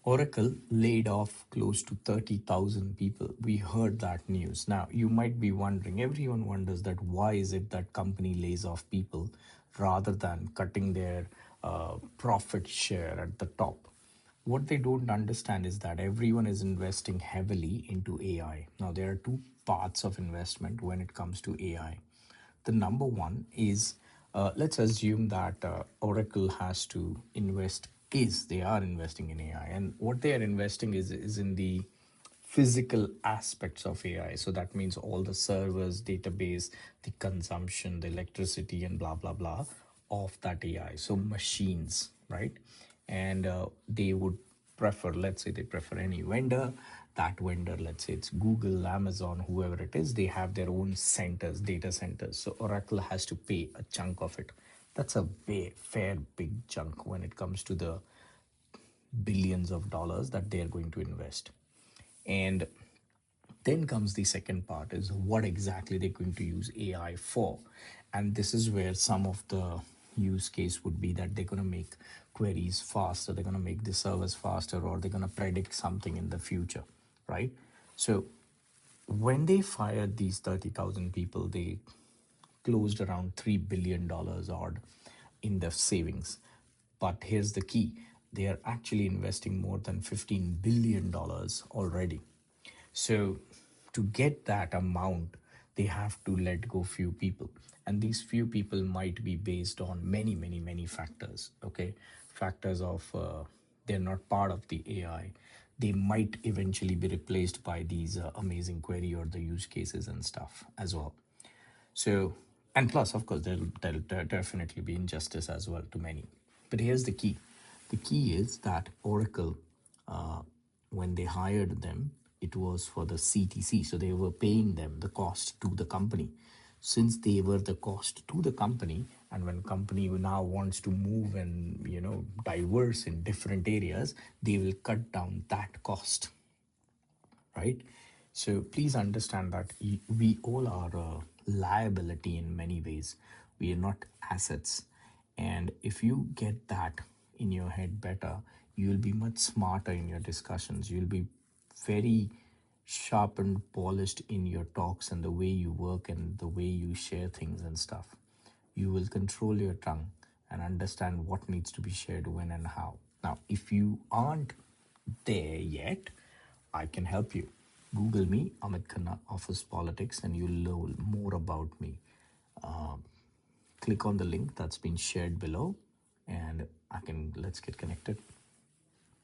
Oracle laid off close to 30,000 people. We heard that news. Now, you might be wondering, everyone wonders that why is it that company lays off people rather than cutting their profit share at the top? What they don't understand is that everyone is investing heavily into AI. Now, there are two parts of investment when it comes to AI. The number one is, let's assume that Oracle has to invest, is they are investing in AI, and what they are investing is in the physical aspects of AI. So that means all the servers, database, the consumption, the electricity, and blah blah blah of that AI. So machines, right? And they would prefer, let's say they prefer any vendor. That vendor, let's say it's Google, Amazon, whoever it is, they have their own centers, data centers. So Oracle has to pay a chunk of it. That's a fair big chunk when it comes to the billions of dollars that they are going to invest. And then comes the second part, is what exactly they're going to use AI for. And this is where some of the use case would be that they're going to make queries faster, they're going to make the service faster, or they're going to predict something in the future, right? So when they fired these 30,000 people, they closed around $3 billion odd in the savings. But here's the key, they are actually investing more than $15 billion already. So to get that amount, they have to let go few people. And these few people might be based on many factors. Okay. Factors of they're not part of the AI. They might eventually be replaced by these amazing query or the use cases and stuff as well. So, and plus, of course, there'll definitely be injustice as well to many. But here's the key. The key is that Oracle, when they hired them, it was for the CTC. So they were paying them the cost to the company. Since they were the cost to the company, and when company now wants to move and diverse in different areas, they will cut down that cost, right? So please understand that we all are a liability in many ways. We are not assets. And if you get that in your head better, you'll be much smarter in your discussions. You'll be very sharp and polished in your talks and the way you work and the way you share things and stuff. You will control your tongue and understand what needs to be shared when and how. Now, if you aren't there yet, I can help you. Google me, Amit Khanna Office Politics, and you'll learn more about me. Click on the link that's been shared below, and let's get connected.